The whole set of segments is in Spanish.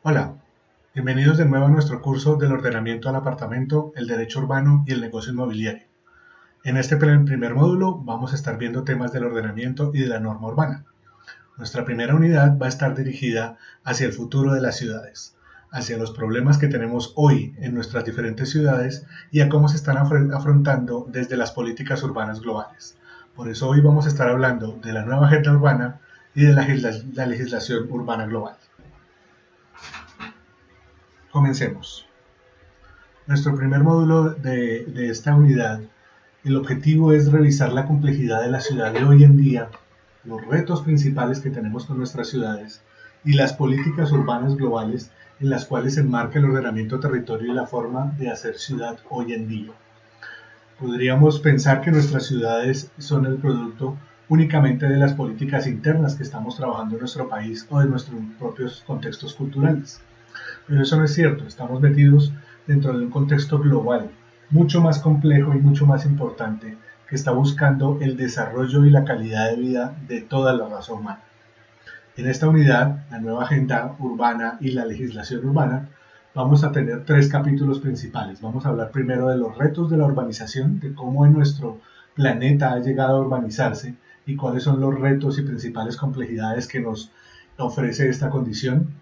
Hola, bienvenidos de nuevo a nuestro curso del ordenamiento al apartamento, el derecho urbano y el negocio inmobiliario. En este primer módulo vamos a estar viendo temas del ordenamiento y de la norma urbana. Nuestra primera unidad va a estar dirigida hacia el futuro de las ciudades, hacia los problemas que tenemos hoy en nuestras diferentes ciudades y a cómo se están afrontando desde las políticas urbanas globales. Por eso hoy vamos a estar hablando de la nueva agenda urbana y de la legislación urbana global. Comencemos. Nuestro primer módulo de esta unidad, el objetivo es revisar la complejidad de la ciudad de hoy en día, los retos principales que tenemos con nuestras ciudades y las políticas urbanas globales en las cuales se enmarca el ordenamiento territorial y la forma de hacer ciudad hoy en día. Podríamos pensar que nuestras ciudades son el producto únicamente de las políticas internas que estamos trabajando en nuestro país o de nuestros propios contextos culturales. Pero eso no es cierto, estamos metidos dentro de un contexto global, mucho más complejo y mucho más importante, que está buscando el desarrollo y la calidad de vida de toda la raza humana. En esta unidad, la nueva agenda urbana y la legislación urbana, vamos a tener tres capítulos principales. Vamos a hablar primero de los retos de la urbanización, de cómo en nuestro planeta ha llegado a urbanizarse y cuáles son los retos y principales complejidades que nos ofrece esta condición.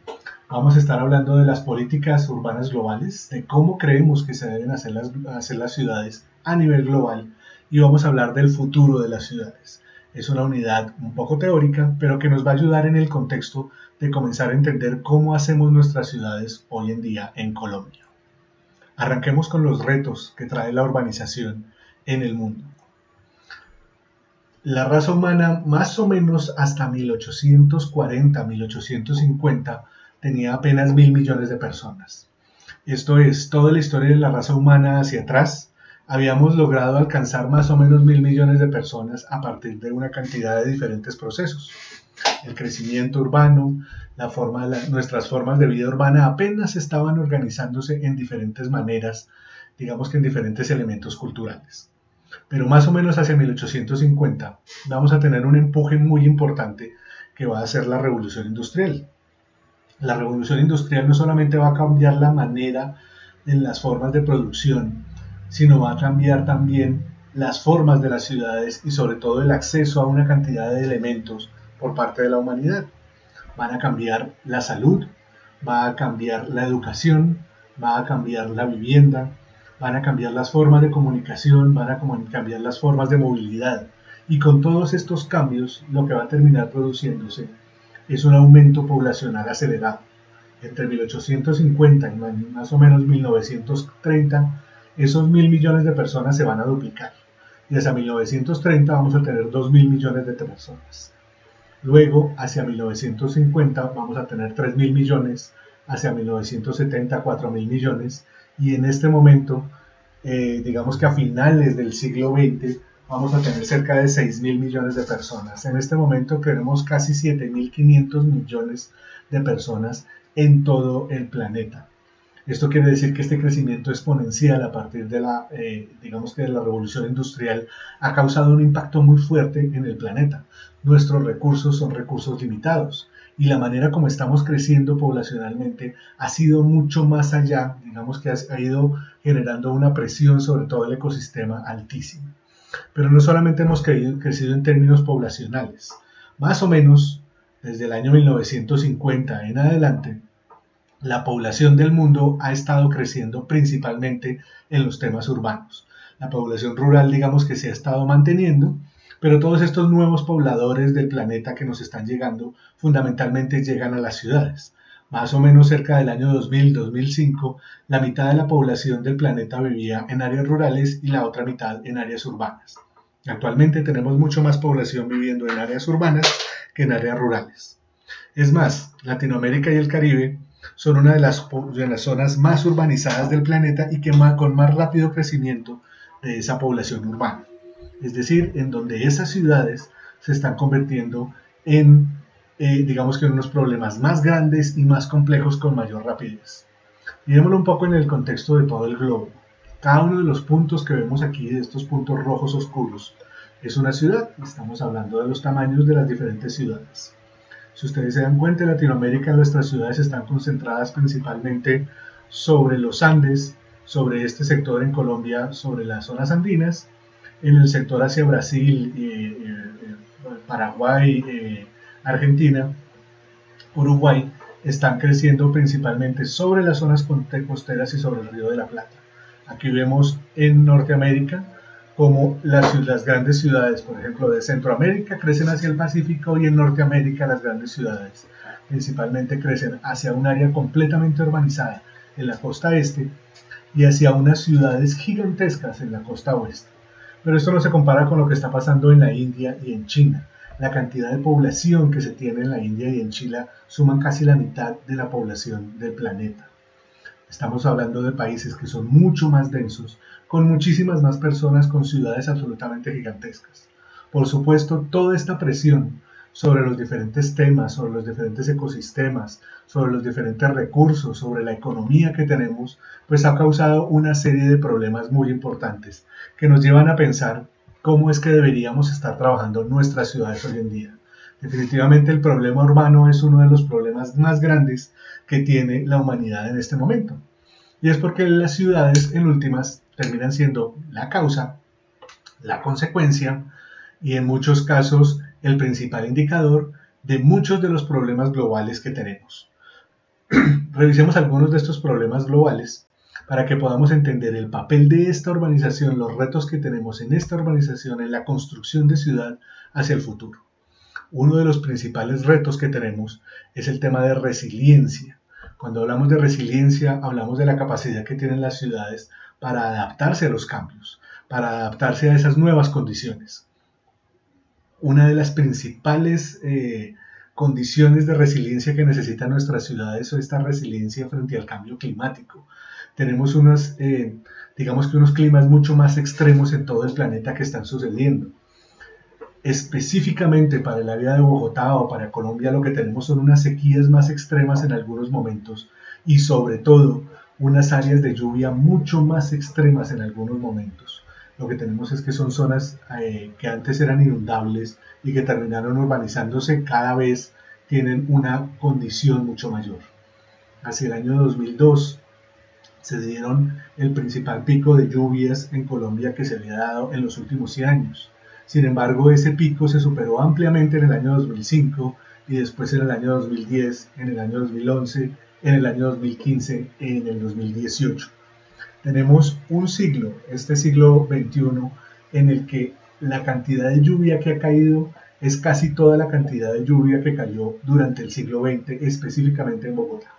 Vamos a estar hablando de las políticas urbanas globales, de cómo creemos que se deben hacer las ciudades a nivel global y vamos a hablar del futuro de las ciudades. Es una unidad un poco teórica, pero que nos va a ayudar en el contexto de comenzar a entender cómo hacemos nuestras ciudades hoy en día en Colombia. Arranquemos con los retos que trae la urbanización en el mundo. La raza humana, más o menos hasta 1840-1850, tenía apenas 1.000 millones de personas. Esto es, toda la historia de la raza humana hacia atrás, habíamos logrado alcanzar más o menos 1.000 millones de personas a partir de una cantidad de diferentes procesos. El crecimiento urbano, nuestras formas de vida urbana apenas estaban organizándose en diferentes maneras, digamos que en diferentes elementos culturales. Pero más o menos hacia 1850 vamos a tener un empuje muy importante que va a ser la revolución industrial. La revolución industrial no solamente va a cambiar la manera en las formas de producción, sino va a cambiar también las formas de las ciudades y sobre todo el acceso a una cantidad de elementos por parte de la humanidad. Van a cambiar la salud, va a cambiar la educación, va a cambiar la vivienda, van a cambiar las formas de comunicación, van a cambiar las formas de movilidad. Y con todos estos cambios, lo que va a terminar produciéndose es un aumento poblacional acelerado. Entre 1850 y más o menos 1930, esos 1.000 millones de personas se van a duplicar. Y hacia 1930 vamos a tener 2.000 millones de personas. Luego, hacia 1950 vamos a tener 3.000 millones, hacia 1970 4.000 millones y en este momento, digamos que a finales del siglo XX, vamos a tener cerca de 6.000 millones de personas. En este momento tenemos casi 7.500 millones de personas en todo el planeta. Esto quiere decir que este crecimiento exponencial a partir de digamos que de la revolución industrial ha causado un impacto muy fuerte en el planeta. Nuestros recursos son recursos limitados y la manera como estamos creciendo poblacionalmente ha sido mucho más allá, digamos que ha ido generando una presión sobre todo el ecosistema altísima. Pero no solamente hemos crecido en términos poblacionales, más o menos desde el año 1950 en adelante, la población del mundo ha estado creciendo principalmente en los temas urbanos. La población rural, digamos que se ha estado manteniendo, pero todos estos nuevos pobladores del planeta que nos están llegando, fundamentalmente llegan a las ciudades. Más o menos cerca del año 2000-2005, la mitad de la población del planeta vivía en áreas rurales y la otra mitad en áreas urbanas. Actualmente tenemos mucho más población viviendo en áreas urbanas que en áreas rurales. Es más, Latinoamérica y el Caribe son una de las zonas más urbanizadas del planeta y que con más rápido crecimiento de esa población urbana. Es decir, en donde esas ciudades se están convirtiendo en, digamos que en unos problemas más grandes y más complejos con mayor rapidez. Miremoslo un poco en el contexto de todo el globo. Cada uno de los puntos que vemos aquí, de estos puntos rojos oscuros, es una ciudad. Estamos hablando de los tamaños de las diferentes ciudades. Si ustedes se dan cuenta, en Latinoamérica nuestras ciudades están concentradas principalmente sobre los Andes, sobre este sector en Colombia, sobre las zonas andinas, en el sector hacia Brasil, Paraguay, Argentina, Uruguay, están creciendo principalmente sobre las zonas costeras y sobre el Río de la Plata. Aquí vemos en Norteamérica como las grandes ciudades, por ejemplo, de Centroamérica crecen hacia el Pacífico y en Norteamérica las grandes ciudades principalmente crecen hacia un área completamente urbanizada en la costa este y hacia unas ciudades gigantescas en la costa oeste. Pero esto no se compara con lo que está pasando en la India y en China. La cantidad de población que se tiene en la India y en China suman casi la mitad de la población del planeta. Estamos hablando de países que son mucho más densos, con muchísimas más personas, con ciudades absolutamente gigantescas. Por supuesto, toda esta presión sobre los diferentes temas, sobre los diferentes ecosistemas, sobre los diferentes recursos, sobre la economía que tenemos, pues ha causado una serie de problemas muy importantes que nos llevan a pensar cómo es que deberíamos estar trabajando nuestras ciudades hoy en día. Definitivamente el problema urbano es uno de los problemas más grandes que tiene la humanidad en este momento. Y es porque las ciudades en últimas terminan siendo la causa, la consecuencia y en muchos casos el principal indicador de muchos de los problemas globales que tenemos. Revisemos algunos de estos problemas globales para que podamos entender el papel de esta urbanización, los retos que tenemos en esta urbanización, en la construcción de ciudad hacia el futuro. Uno de los principales retos que tenemos es el tema de resiliencia. Cuando hablamos de resiliencia, hablamos de la capacidad que tienen las ciudades para adaptarse a los cambios, para adaptarse a esas nuevas condiciones. Una de las principales condiciones de resiliencia que necesitan nuestras ciudades es esta resiliencia frente al cambio climático. Tenemos digamos que unos climas mucho más extremos en todo el planeta que están sucediendo. Específicamente para el área de Bogotá o para Colombia lo que tenemos son unas sequías más extremas en algunos momentos y sobre todo unas áreas de lluvia mucho más extremas en algunos momentos. Lo que tenemos es que son zonas que antes eran inundables y que terminaron urbanizándose, cada vez tienen una condición mucho mayor. Hacia el año 2002 se dieron el principal pico de lluvias en Colombia que se había dado en los últimos 100 años. Sin embargo, ese pico se superó ampliamente en el año 2005 y después en el año 2010, en el año 2011, en el año 2015, en el 2018. Tenemos un siglo, este siglo XXI, en el que la cantidad de lluvia que ha caído es casi toda la cantidad de lluvia que cayó durante el siglo XX, específicamente en Bogotá.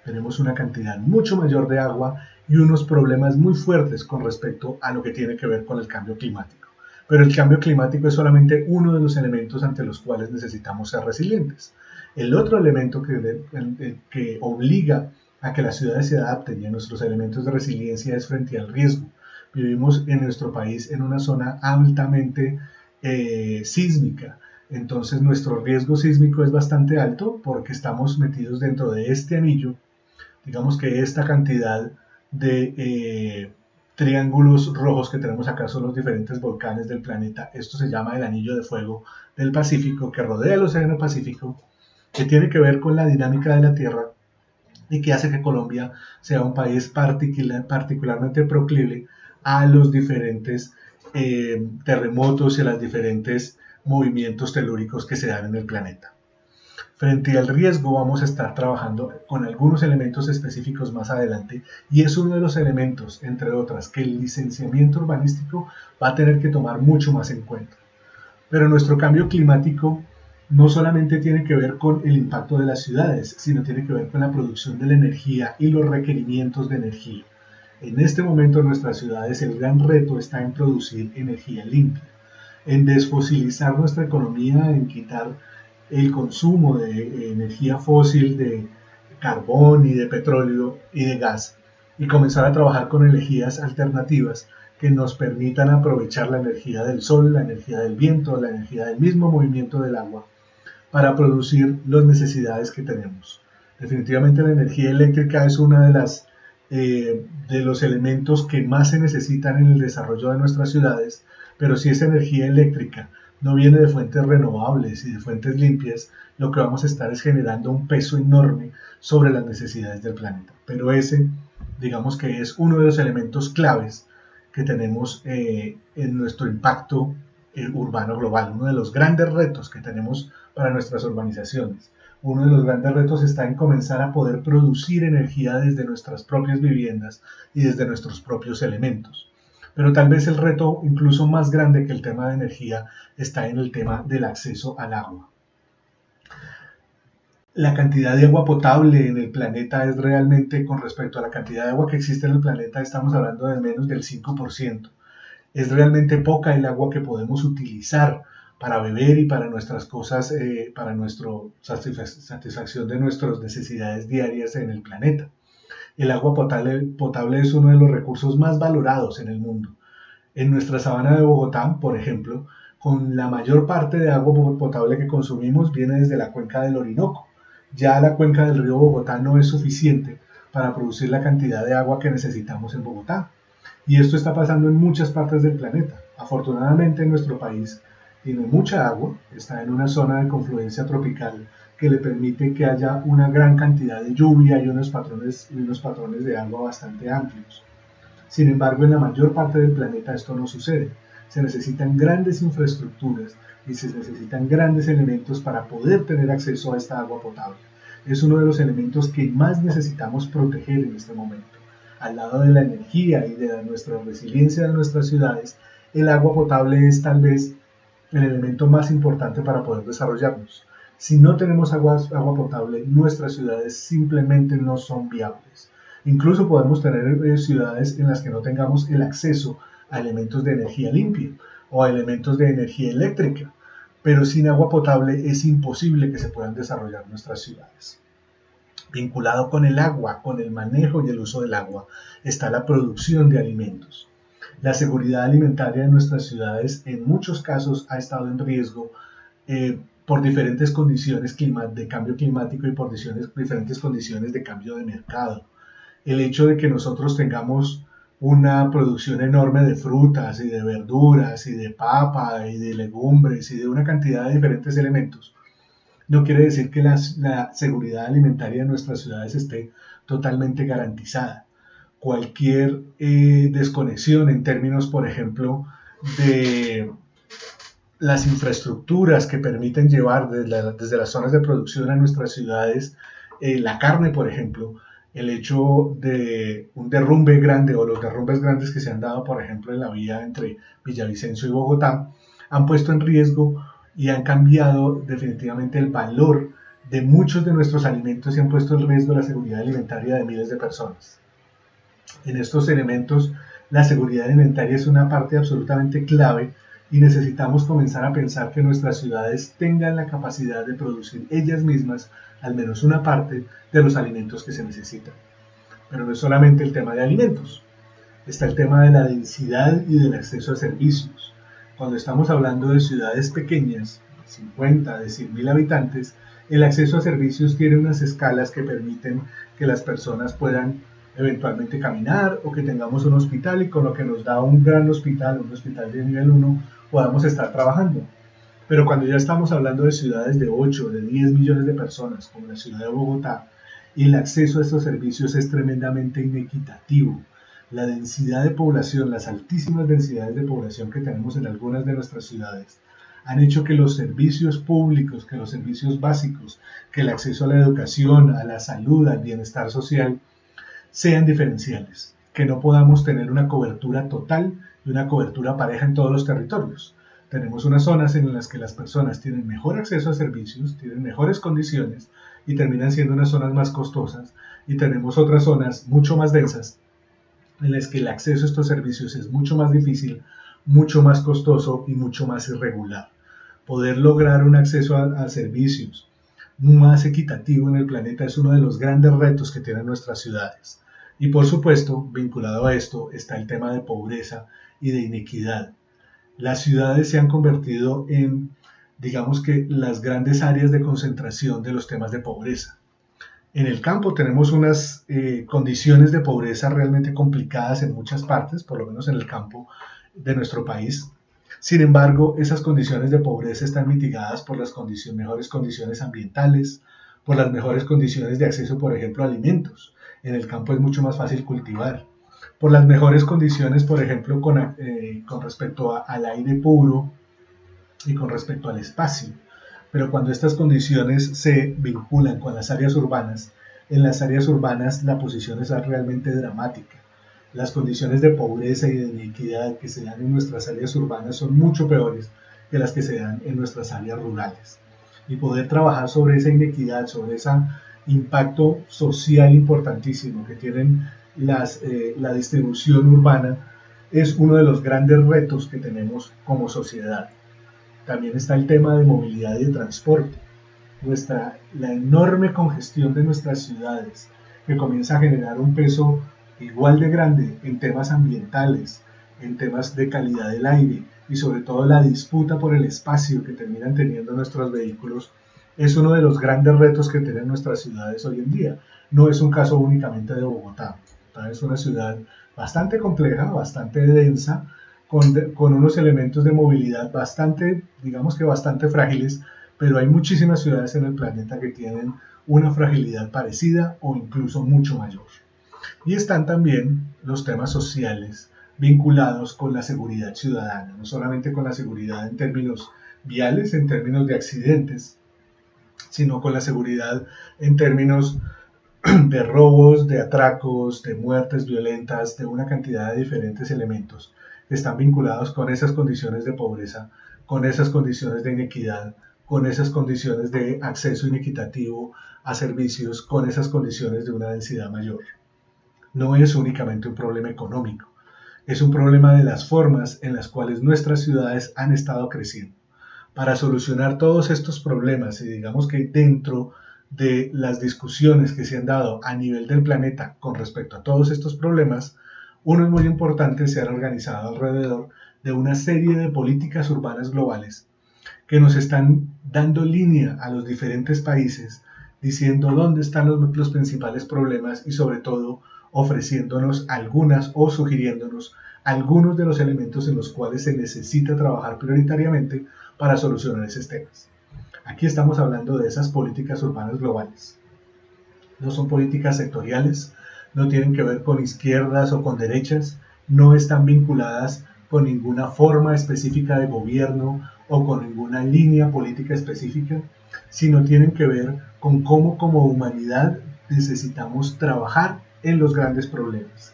Tenemos una cantidad mucho mayor de agua y unos problemas muy fuertes con respecto a lo que tiene que ver con el cambio climático. Pero el cambio climático es solamente uno de los elementos ante los cuales necesitamos ser resilientes. El otro elemento que obliga a que las ciudades se adapten y a nuestros elementos de resiliencia es frente al riesgo. Vivimos en nuestro país en una zona altamente sísmica, entonces nuestro riesgo sísmico es bastante alto porque estamos metidos dentro de este anillo. Digamos que esta cantidad de triángulos rojos que tenemos acá son los diferentes volcanes del planeta. Esto se llama el anillo de fuego del Pacífico, que rodea el océano Pacífico, que tiene que ver con la dinámica de la Tierra y que hace que Colombia sea un país particularmente proclive a los diferentes terremotos y a los diferentes movimientos telúricos que se dan en el planeta. Frente al riesgo vamos a estar trabajando con algunos elementos específicos más adelante y es uno de los elementos, entre otras, que el licenciamiento urbanístico va a tener que tomar mucho más en cuenta. Pero nuestro cambio climático no solamente tiene que ver con el impacto de las ciudades, sino tiene que ver con la producción de la energía y los requerimientos de energía. En este momento en nuestras ciudades el gran reto está en producir energía limpia, en desfosilizar nuestra economía, en quitar el consumo de energía fósil, de carbón y de petróleo y de gas, y comenzar a trabajar con energías alternativas que nos permitan aprovechar la energía del sol, la energía del viento, la energía del mismo movimiento del agua, para producir las necesidades que tenemos. Definitivamente la energía eléctrica es una de los elementos que más se necesitan en el desarrollo de nuestras ciudades, pero si esa energía eléctrica no viene de fuentes renovables y de fuentes limpias, lo que vamos a estar es generando un peso enorme sobre las necesidades del planeta. Pero ese, digamos que es uno de los elementos claves que tenemos en nuestro impacto urbano global, uno de los grandes retos que tenemos para nuestras urbanizaciones. Uno de los grandes retos está en comenzar a poder producir energía desde nuestras propias viviendas y desde nuestros propios elementos. Pero tal vez el reto incluso más grande que el tema de energía está en el tema del acceso al agua. La cantidad de agua potable en el planeta es realmente, con respecto a la cantidad de agua que existe en el planeta, estamos hablando de menos del 5%. Es realmente poca el agua que podemos utilizar para beber y para nuestras cosas, para nuestra satisfacción de nuestras necesidades diarias en el planeta. El agua potable es uno de los recursos más valorados en el mundo. En nuestra sabana de Bogotá, por ejemplo, con la mayor parte de agua potable que consumimos viene desde la cuenca del Orinoco. Ya la cuenca del río Bogotá no es suficiente para producir la cantidad de agua que necesitamos en Bogotá. Y esto está pasando en muchas partes del planeta. Afortunadamente, nuestro país tiene mucha agua, está en una zona de confluencia tropical que le permite que haya una gran cantidad de lluvia y unos patrones de agua bastante amplios. Sin embargo, en la mayor parte del planeta esto no sucede. Se necesitan grandes infraestructuras y se necesitan grandes elementos para poder tener acceso a esta agua potable. Es uno de los elementos que más necesitamos proteger en este momento. Al lado de la energía y de nuestra resiliencia de nuestras ciudades, el agua potable es tal vez el elemento más importante para poder desarrollarnos. Si no tenemos agua potable, nuestras ciudades simplemente no son viables. Incluso podemos tener ciudades en las que no tengamos el acceso a elementos de energía limpia o a elementos de energía eléctrica, pero sin agua potable es imposible que se puedan desarrollar nuestras ciudades. Vinculado con el agua, con el manejo y el uso del agua, está la producción de alimentos. La seguridad alimentaria de nuestras ciudades en muchos casos ha estado en riesgo por diferentes condiciones de cambio climático y por diferentes condiciones de cambio de mercado. El hecho de que nosotros tengamos una producción enorme de frutas y de verduras y de papa y de legumbres y de una cantidad de diferentes elementos, no quiere decir que la seguridad alimentaria de nuestras ciudades esté totalmente garantizada. Cualquier desconexión en términos, por ejemplo, de las infraestructuras que permiten llevar desde las zonas de producción a nuestras ciudades la carne, por ejemplo, el hecho de un derrumbe grande o los derrumbes grandes que se han dado, por ejemplo, en la vía entre Villavicencio y Bogotá, han puesto en riesgo y han cambiado definitivamente el valor de muchos de nuestros alimentos y han puesto en riesgo la seguridad alimentaria de miles de personas. En estos elementos, la seguridad alimentaria es una parte absolutamente clave y necesitamos comenzar a pensar que nuestras ciudades tengan la capacidad de producir ellas mismas al menos una parte de los alimentos que se necesitan. Pero no es solamente el tema de alimentos, está el tema de la densidad y del acceso a servicios. Cuando estamos hablando de ciudades pequeñas, de 50, de 100.000 habitantes, el acceso a servicios tiene unas escalas que permiten que las personas puedan eventualmente caminar o que tengamos un hospital y con lo que nos da un gran hospital, un hospital de nivel 1, podamos estar trabajando. Pero cuando ya estamos hablando de ciudades de 8, de 10 millones de personas, como la ciudad de Bogotá, y el acceso a estos servicios es tremendamente inequitativo. La densidad de población, las altísimas densidades de población que tenemos en algunas de nuestras ciudades, han hecho que los servicios públicos, que los servicios básicos, que el acceso a la educación, a la salud, al bienestar social, sean diferenciales, que no podamos tener una cobertura total y una cobertura pareja en todos los territorios. Tenemos unas zonas en las que las personas tienen mejor acceso a servicios, tienen mejores condiciones y terminan siendo unas zonas más costosas, y tenemos otras zonas mucho más densas en las que el acceso a estos servicios es mucho más difícil, mucho más costoso y mucho más irregular. Poder lograr un acceso a servicios más equitativo en el planeta es uno de los grandes retos que tienen nuestras ciudades. Y por supuesto, vinculado a esto, está el tema de pobreza y de inequidad. Las ciudades se han convertido en, digamos que, las grandes áreas de concentración de los temas de pobreza. En el campo tenemos unas condiciones de pobreza realmente complicadas en muchas partes, por lo menos en el campo de nuestro país. Sin embargo, esas condiciones de pobreza están mitigadas por las mejores condiciones ambientales, por las mejores condiciones de acceso, por ejemplo, a alimentos. En el campo es mucho más fácil cultivar. Por las mejores condiciones, por ejemplo, con respecto al aire puro y con respecto al espacio. Pero cuando estas condiciones se vinculan con las áreas urbanas, en las áreas urbanas la posición es realmente dramática. Las condiciones de pobreza y de inequidad que se dan en nuestras áreas urbanas son mucho peores que las que se dan en nuestras áreas rurales. Y poder trabajar sobre esa inequidad, sobre ese impacto social importantísimo que tienen la distribución urbana, es uno de los grandes retos que tenemos como sociedad. También está el tema de movilidad y de transporte. La enorme congestión de nuestras ciudades, que comienza a generar un peso igual de grande en temas ambientales, en temas de calidad del aire y sobre todo la disputa por el espacio que terminan teniendo nuestros vehículos, es uno de los grandes retos que tienen nuestras ciudades hoy en día. No es un caso únicamente de Bogotá. Bogotá es una ciudad bastante compleja, bastante densa, con unos elementos de movilidad bastante, digamos que bastante frágiles, pero hay muchísimas ciudades en el planeta que tienen una fragilidad parecida o incluso mucho mayor. Y están también los temas sociales vinculados con la seguridad ciudadana, no solamente con la seguridad en términos viales, en términos de accidentes, sino con la seguridad en términos de robos, de atracos, de muertes violentas, de una cantidad de diferentes elementos que están vinculados con esas condiciones de pobreza, con esas condiciones de inequidad, con esas condiciones de acceso inequitativo a servicios, con esas condiciones de una densidad mayor. No es únicamente un problema económico, es un problema de las formas en las cuales nuestras ciudades han estado creciendo. Para solucionar todos estos problemas, y digamos que dentro de las discusiones que se han dado a nivel del planeta con respecto a todos estos problemas, uno es muy importante ser organizado alrededor de una serie de políticas urbanas globales que nos están dando línea a los diferentes países, diciendo dónde están los principales problemas y sobre todo ofreciéndonos algunas o sugiriéndonos algunos de los elementos en los cuales se necesita trabajar prioritariamente para solucionar esos temas. Aquí estamos hablando de esas políticas urbanas globales. No son políticas sectoriales, no tienen que ver con izquierdas o con derechas, no están vinculadas con ninguna forma específica de gobierno o con ninguna línea política específica, sino tienen que ver con cómo como humanidad necesitamos trabajar en los grandes problemas.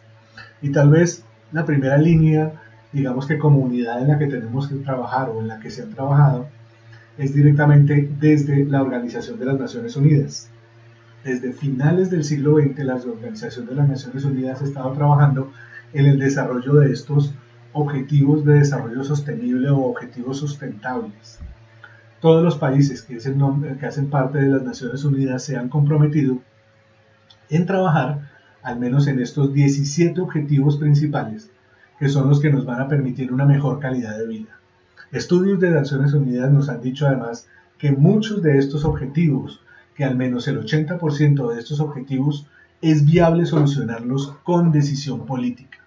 Y tal vez la primera línea, digamos que comunidad en la que tenemos que trabajar o en la que se han trabajado, es directamente desde la Organización de las Naciones Unidas. Desde finales del siglo XX, la Organización de las Naciones Unidas ha estado trabajando en el desarrollo de estos objetivos de desarrollo sostenible o objetivos sustentables. Todos los países que hacen parte de las Naciones Unidas se han comprometido en trabajar al menos en estos 17 objetivos principales, que son los que nos van a permitir una mejor calidad de vida. Estudios de Naciones Unidas nos han dicho además que muchos de estos objetivos, que al menos el 80% de estos objetivos es viable solucionarlos con decisión política.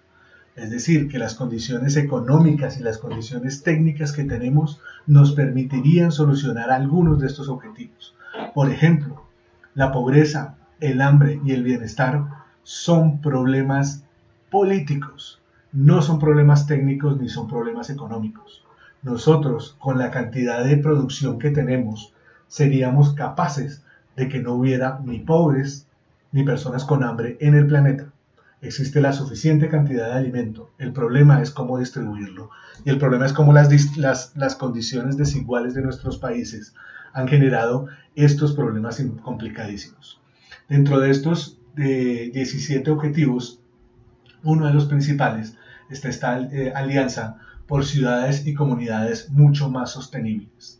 Es decir, que las condiciones económicas y las condiciones técnicas que tenemos nos permitirían solucionar algunos de estos objetivos. Por ejemplo, la pobreza, el hambre y el bienestar son problemas políticos, no son problemas técnicos ni son problemas económicos. Nosotros, con la cantidad de producción que tenemos, seríamos capaces de que no hubiera ni pobres ni personas con hambre en el planeta. Existe la suficiente cantidad de alimento. El problema es cómo distribuirlo. Y el problema es cómo las condiciones desiguales de nuestros países han generado estos problemas complicadísimos. Dentro de estos 17 objetivos, uno de los principales está esta alianza por ciudades y comunidades mucho más sostenibles.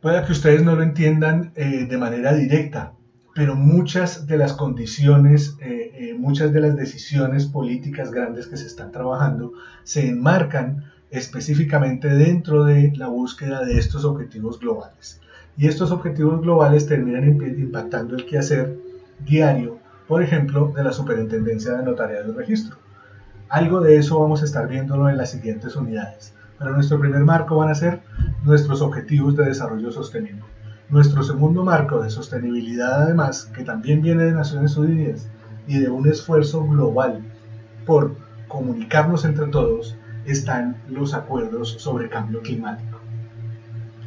Puede que ustedes no lo entiendan de manera directa, pero muchas de las condiciones, muchas de las decisiones políticas grandes que se están trabajando se enmarcan específicamente dentro de la búsqueda de estos objetivos globales. Y estos objetivos globales terminan impactando el quehacer diario, por ejemplo, de la Superintendencia de Notariado y Registro. Algo de eso vamos a estar viéndolo en las siguientes unidades. Pero nuestro primer marco van a ser nuestros objetivos de desarrollo sostenible. Nuestro segundo marco de sostenibilidad, además, que también viene de Naciones Unidas y de un esfuerzo global por comunicarnos entre todos, están los acuerdos sobre cambio climático.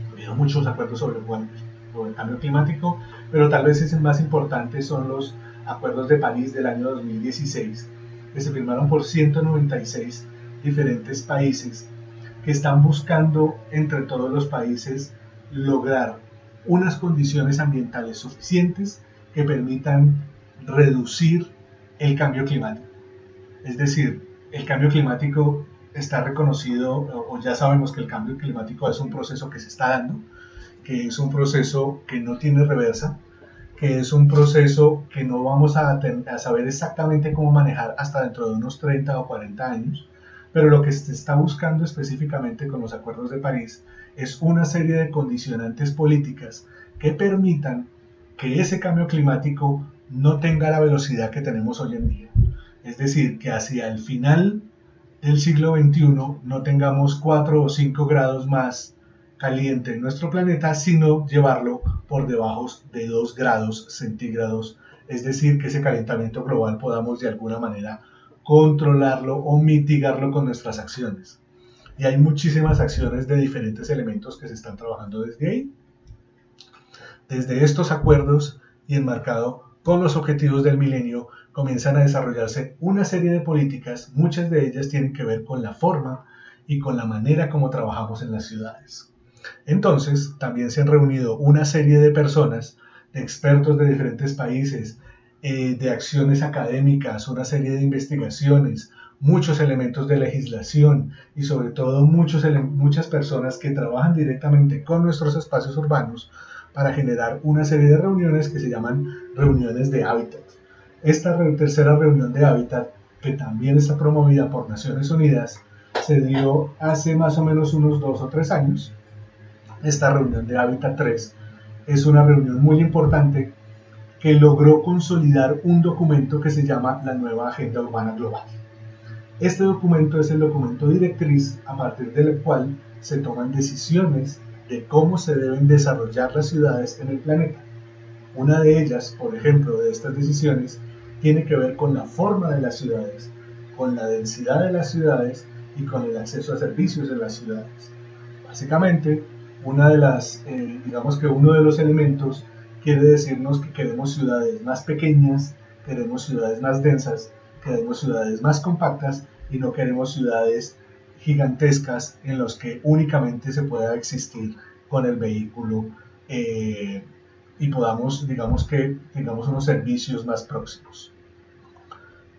Ha habido muchos acuerdos sobre el cambio climático, pero tal vez el más importante son los acuerdos de París del año 2016, que se firmaron por 196 diferentes países que están buscando entre todos los países lograr unas condiciones ambientales suficientes que permitan reducir el cambio climático. Es decir, el cambio climático está reconocido, o ya sabemos que el cambio climático es un proceso que se está dando, que es un proceso que no tiene reversa, que es un proceso que no vamos a saber exactamente cómo manejar hasta dentro de unos 30 o 40 años, pero lo que se está buscando específicamente con los acuerdos de París es una serie de condicionantes políticas que permitan que ese cambio climático no tenga la velocidad que tenemos hoy en día. Es decir, que hacia el final del siglo XXI no tengamos 4 o 5 grados más caliente en nuestro planeta, sino llevarlo por debajo de 2 grados centígrados. Es decir, que ese calentamiento global podamos de alguna manera controlarlo o mitigarlo con nuestras acciones. Y hay muchísimas acciones de diferentes elementos que se están trabajando desde ahí. Desde estos acuerdos y enmarcado con los objetivos del milenio, comienzan a desarrollarse una serie de políticas, muchas de ellas tienen que ver con la forma y con la manera como trabajamos en las ciudades. Entonces, también se han reunido una serie de personas, de expertos de diferentes países, de acciones académicas, una serie de investigaciones, muchos elementos de legislación y sobre todo muchas personas que trabajan directamente con nuestros espacios urbanos para generar una serie de reuniones que se llaman reuniones de hábitat. Esta tercera reunión de hábitat, que también está promovida por Naciones Unidas, se dio hace más o menos unos 2 o 3 años. Esta reunión de Hábitat 3 es una reunión muy importante que logró consolidar un documento que se llama la Nueva Agenda Urbana Global. Este documento es el documento directriz a partir del cual se toman decisiones de cómo se deben desarrollar las ciudades en el planeta. Una de ellas, por ejemplo, de estas decisiones, tiene que ver con la forma de las ciudades, con la densidad de las ciudades y con el acceso a servicios en las ciudades. Básicamente, digamos que uno de los elementos quiere decirnos que queremos ciudades más pequeñas, queremos ciudades más densas, queremos ciudades más compactas y no queremos ciudades gigantescas en las que únicamente se pueda existir con el vehículo y podamos, digamos que tengamos unos servicios más próximos.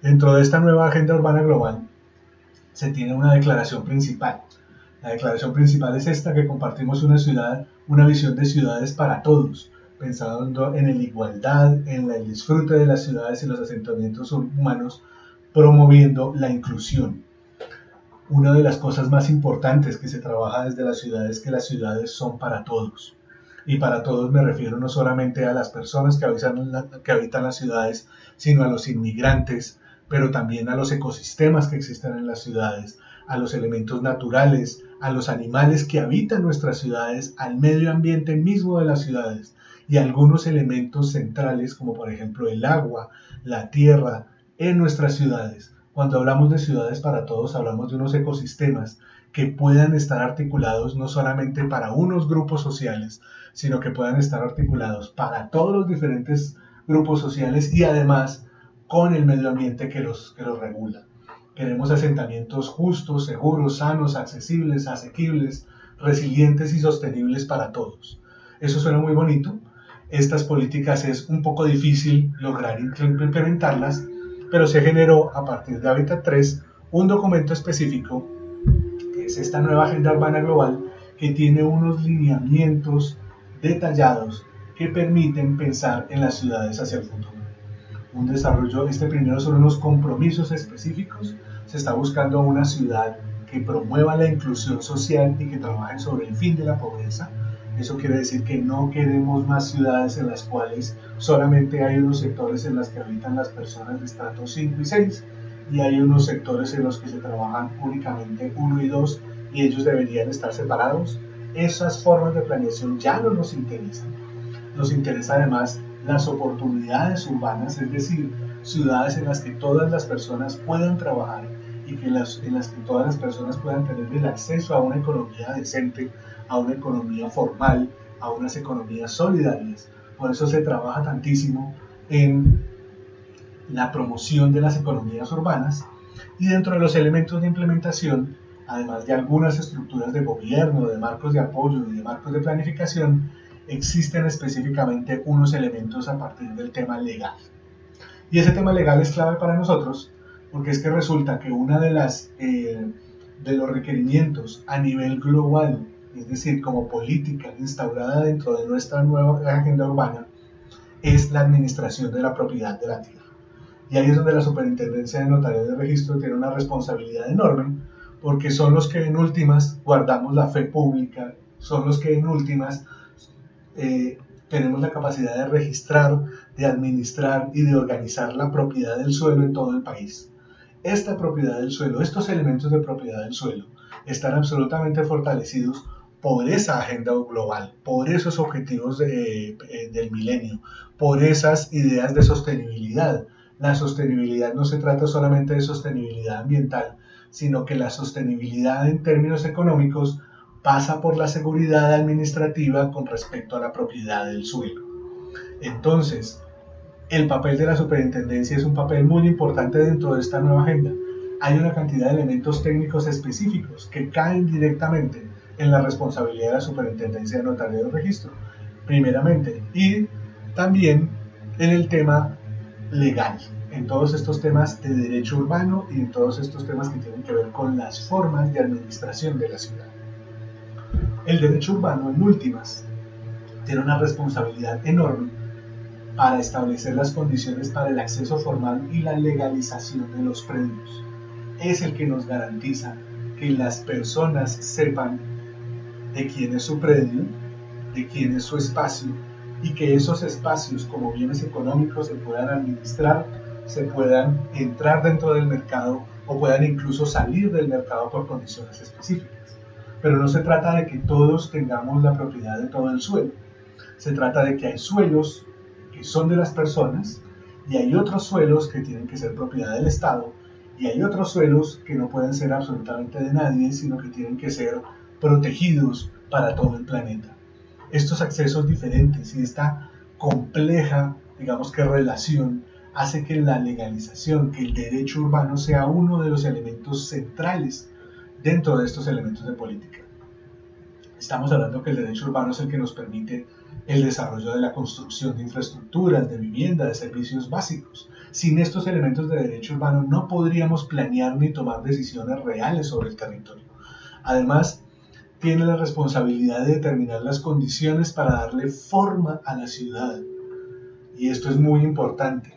Dentro de esta nueva Agenda Urbana Global se tiene una declaración principal. La declaración principal es esta, que compartimos una visión de ciudades para todos, pensando en la igualdad, en el disfrute de las ciudades y los asentamientos humanos, promoviendo la inclusión. Una de las cosas más importantes que se trabaja desde las ciudades es que las ciudades son para todos. Y para todos me refiero no solamente a las personas que habitan las ciudades, sino a los inmigrantes, pero también a los ecosistemas que existen en las ciudades, a los elementos naturales, a los animales que habitan nuestras ciudades, al medio ambiente mismo de las ciudades y algunos elementos centrales como por ejemplo el agua, la tierra en nuestras ciudades. Cuando hablamos de ciudades para todos, hablamos de unos ecosistemas que puedan estar articulados no solamente para unos grupos sociales, sino que puedan estar articulados para todos los diferentes grupos sociales y además con el medio ambiente que los regula. Queremos asentamientos justos, seguros, sanos, accesibles, asequibles, resilientes y sostenibles para todos. Eso suena muy bonito. Estas políticas es un poco difícil lograr implementarlas, pero se generó a partir de Hábitat 3 un documento específico, que es esta nueva Agenda Urbana Global, que tiene unos lineamientos detallados que permiten pensar en las ciudades hacia el futuro. Un desarrollo, primero son unos compromisos específicos. Se está buscando una ciudad que promueva la inclusión social y que trabaje sobre el fin de la pobreza. Eso quiere decir que no queremos más ciudades en las cuales solamente hay unos sectores en los que habitan las personas de estrato 5 y 6 y hay unos sectores en los que se trabajan únicamente 1 y 2 y ellos deberían estar separados. Esas formas de planeación ya no nos interesan. Nos interesa además las oportunidades urbanas, es decir, ciudades en las que todas las personas puedan trabajar y en las que todas las personas puedan tener el acceso a una economía decente, a una economía formal, a unas economías solidarias. Por eso se trabaja tantísimo en la promoción de las economías urbanas, y dentro de los elementos de implementación, además de algunas estructuras de gobierno, de marcos de apoyo y de marcos de planificación, existen específicamente unos elementos a partir del tema legal. Y ese tema legal es clave para nosotros porque es que resulta que una de los requerimientos a nivel global, es decir, como política instaurada dentro de nuestra nueva agenda urbana, es la administración de la propiedad de la tierra. Y ahí es donde la Superintendencia de Notariado de Registro tiene una responsabilidad enorme, porque son los que en últimas guardamos la fe pública, son los que en últimas tenemos la capacidad de registrar, de administrar y de organizar la propiedad del suelo en todo el país. Esta propiedad del suelo, estos elementos de propiedad del suelo, están absolutamente fortalecidos por esa agenda global, por esos objetivos del milenio, por esas ideas de sostenibilidad. La sostenibilidad no se trata solamente de sostenibilidad ambiental, sino que la sostenibilidad en términos económicos pasa por la seguridad administrativa con respecto a la propiedad del suelo. Entonces, el papel de la superintendencia es un papel muy importante dentro de esta nueva agenda. Hay una cantidad de elementos técnicos específicos que caen directamente en la responsabilidad de la superintendencia de notariado de registro, primeramente, y también en el tema legal, en todos estos temas de derecho urbano y en todos estos temas que tienen que ver con las formas de administración de la ciudad. El derecho urbano, en últimas, tiene una responsabilidad enorme para establecer las condiciones para el acceso formal y la legalización de los predios. Es el que nos garantiza que las personas sepan de quién es su predio, de quién es su espacio, y que esos espacios como bienes económicos se puedan administrar, se puedan entrar dentro del mercado o puedan incluso salir del mercado por condiciones específicas. Pero no se trata de que todos tengamos la propiedad de todo el suelo. Se trata de que hay suelos que son de las personas y hay otros suelos que tienen que ser propiedad del Estado y hay otros suelos que no pueden ser absolutamente de nadie, sino que tienen que ser protegidos para todo el planeta. Estos accesos diferentes y esta compleja, digamos que relación, hace que la legalización, que el derecho urbano sea uno de los elementos centrales dentro de estos elementos de política. Estamos hablando que el derecho urbano es el que nos permite el desarrollo de la construcción de infraestructuras, de vivienda, de servicios básicos. Sin estos elementos de derecho urbano no podríamos planear ni tomar decisiones reales sobre el territorio. Además, tiene la responsabilidad de determinar las condiciones para darle forma a la ciudad. Y esto es muy importante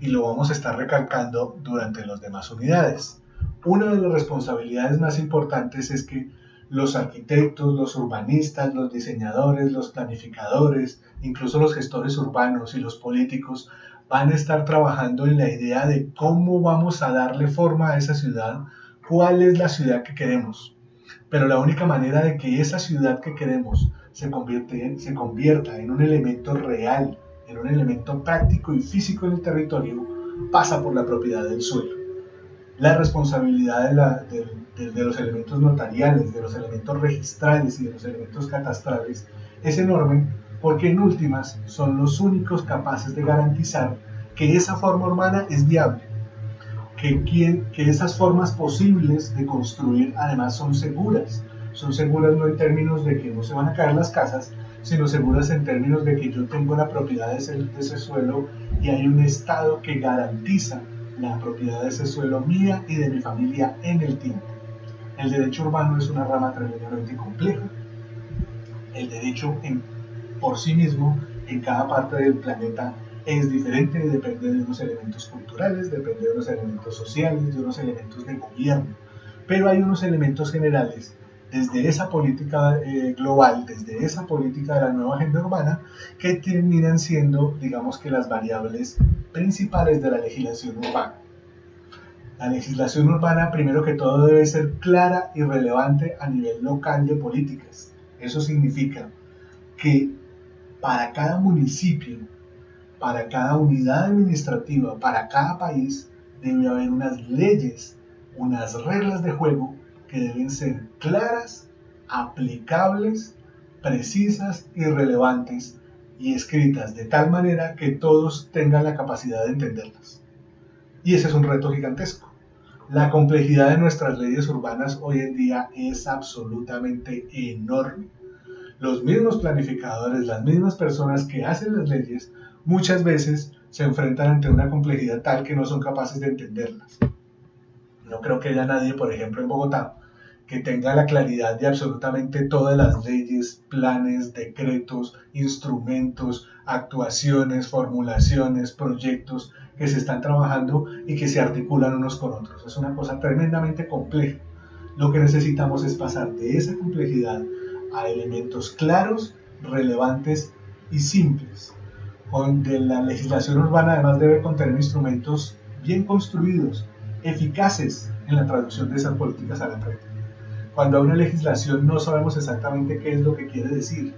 y lo vamos a estar recalcando durante las demás unidades. Una de las responsabilidades más importantes es que los arquitectos, los urbanistas, los diseñadores, los planificadores, incluso los gestores urbanos y los políticos van a estar trabajando en la idea de cómo vamos a darle forma a esa ciudad, cuál es la ciudad que queremos. Pero la única manera de que esa ciudad que queremos se convierta en un elemento real, en un elemento práctico y físico en el territorio, pasa por la propiedad del suelo. La responsabilidad de los elementos notariales, de los elementos registrales y de los elementos catastrales es enorme porque en últimas son los únicos capaces de garantizar que esa forma urbana es viable, que esas formas posibles de construir además son seguras no en términos de que no se van a caer las casas, sino seguras en términos de que yo tengo la propiedad de ese suelo y hay un Estado que garantiza la propiedad de ese suelo mía y de mi familia en el tiempo. El derecho urbano es una rama tremendamente compleja. El derecho por sí mismo en cada parte del planeta es diferente, depende de unos elementos culturales, depende de unos elementos sociales, de unos elementos de gobierno. Pero hay unos elementos generales desde esa política global, desde esa política de la nueva agenda urbana, que terminan siendo, digamos que las variables principales de la legislación urbana. La legislación urbana, primero que todo, debe ser clara y relevante a nivel local de políticas. Eso significa que para cada municipio, para cada unidad administrativa, para cada país, debe haber unas leyes, unas reglas de juego que deben ser claras, aplicables, precisas y relevantes y escritas de tal manera que todos tengan la capacidad de entenderlas. Y ese es un reto gigantesco. La complejidad de nuestras leyes urbanas hoy en día es absolutamente enorme. Los mismos planificadores, las mismas personas que hacen las leyes, muchas veces se enfrentan ante una complejidad tal que no son capaces de entenderlas. No creo que haya nadie, por ejemplo, en Bogotá, que tenga la claridad de absolutamente todas las leyes, planes, decretos, instrumentos, actuaciones, formulaciones, proyectos que se están trabajando y que se articulan unos con otros. Es una cosa tremendamente compleja. Lo que necesitamos es pasar de esa complejidad a elementos claros, relevantes y simples. Donde la legislación urbana además debe contener instrumentos bien construidos, eficaces en la traducción de esas políticas a la práctica. Cuando hay una legislación no sabemos exactamente qué es lo que quiere decir,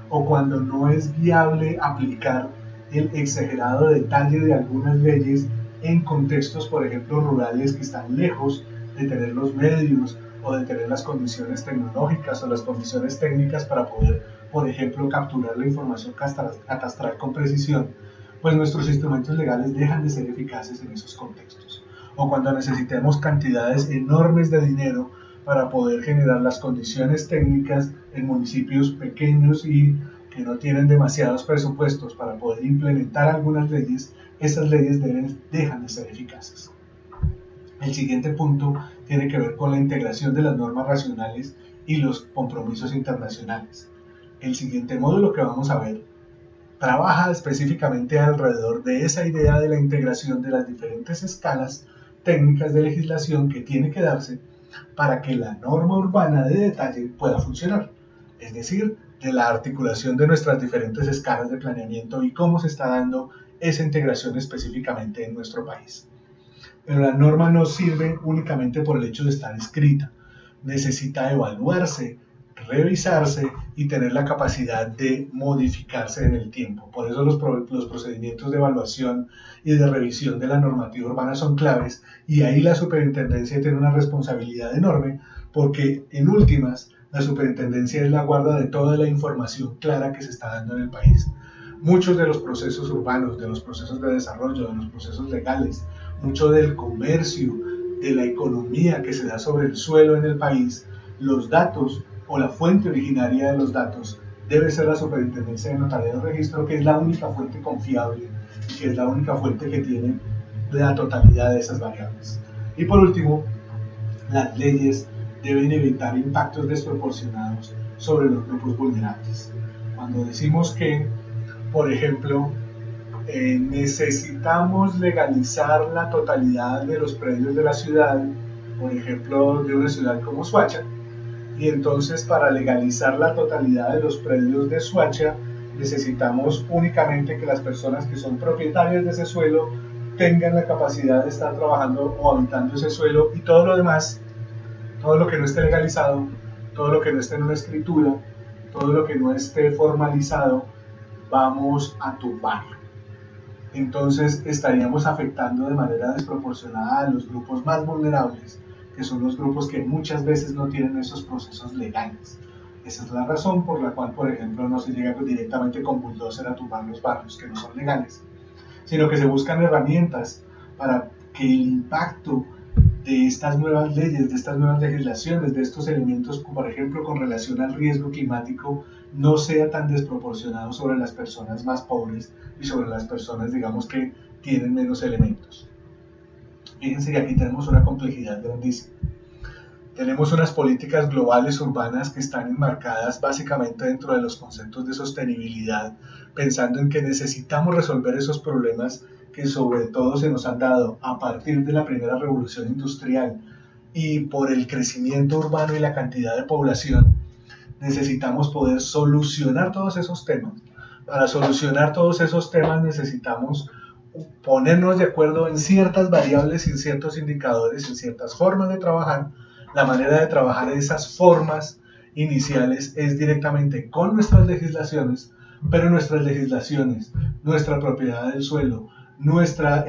o cuando no es viable aplicar el exagerado detalle de algunas leyes en contextos, por ejemplo, rurales que están lejos de tener los medios o de tener las condiciones tecnológicas o las condiciones técnicas para poder, por ejemplo, capturar la información catastral con precisión, pues nuestros instrumentos legales dejan de ser eficaces en esos contextos. O cuando necesitemos cantidades enormes de dinero para poder generar las condiciones técnicas en municipios pequeños y que no tienen demasiados presupuestos para poder implementar algunas leyes, esas leyes dejan de ser eficaces. El siguiente punto tiene que ver con la integración de las normas racionales y los compromisos internacionales. El siguiente módulo que vamos a ver trabaja específicamente alrededor de esa idea de la integración de las diferentes escalas técnicas de legislación que tiene que darse para que la norma urbana de detalle pueda funcionar, es decir, de la articulación de nuestras diferentes escalas de planeamiento y cómo se está dando esa integración específicamente en nuestro país. Pero la norma no sirve únicamente por el hecho de estar escrita, necesita evaluarse, revisarse y tener la capacidad de modificarse en el tiempo. Por eso los procedimientos de evaluación y de revisión de la normativa urbana son claves y ahí la superintendencia tiene una responsabilidad enorme porque en últimas la superintendencia es la guarda de toda la información clara que se está dando en el país. Muchos de los procesos urbanos, de los procesos de desarrollo, de los procesos legales, mucho del comercio, de la economía que se da sobre el suelo en el país, los datos o la fuente originaria de los datos debe ser la Superintendencia de Notaría del Registro, que es la única fuente confiable y que es la única fuente que tiene la totalidad de esas variables. Y por último, las leyes deben evitar impactos desproporcionados sobre los grupos vulnerables. Cuando decimos que, por ejemplo, necesitamos legalizar la totalidad de los predios de la ciudad, por ejemplo, de una ciudad como Soacha, y entonces para legalizar la totalidad de los predios de Soacha necesitamos únicamente que las personas que son propietarias de ese suelo tengan la capacidad de estar trabajando o habitando ese suelo y todo lo demás, todo lo que no esté legalizado, todo lo que no esté en una escritura, todo lo que no esté formalizado, vamos a tumbarlo. Entonces estaríamos afectando de manera desproporcionada a los grupos más vulnerables, que son los grupos que muchas veces no tienen esos procesos legales. Esa es la razón por la cual, por ejemplo, no se llega directamente con bulldozer a tumbar los barrios que no son legales, sino que se buscan herramientas para que el impacto de estas nuevas leyes, de estas nuevas legislaciones, de estos elementos, por ejemplo, con relación al riesgo climático, no sea tan desproporcionado sobre las personas más pobres y sobre las personas, digamos, que tienen menos elementos. Fíjense que aquí tenemos una complejidad grandísima. Tenemos unas políticas globales urbanas que están enmarcadas básicamente dentro de los conceptos de sostenibilidad, pensando en que necesitamos resolver esos problemas que sobre todo se nos han dado a partir de la primera revolución industrial y por el crecimiento urbano y la cantidad de población. Necesitamos poder solucionar todos esos temas. Para solucionar todos esos temas necesitamos ponernos de acuerdo en ciertas variables, en ciertos indicadores, en ciertas formas de trabajar. La manera de trabajar esas formas iniciales es directamente con nuestras legislaciones, pero nuestras legislaciones, nuestra propiedad del suelo, nuestra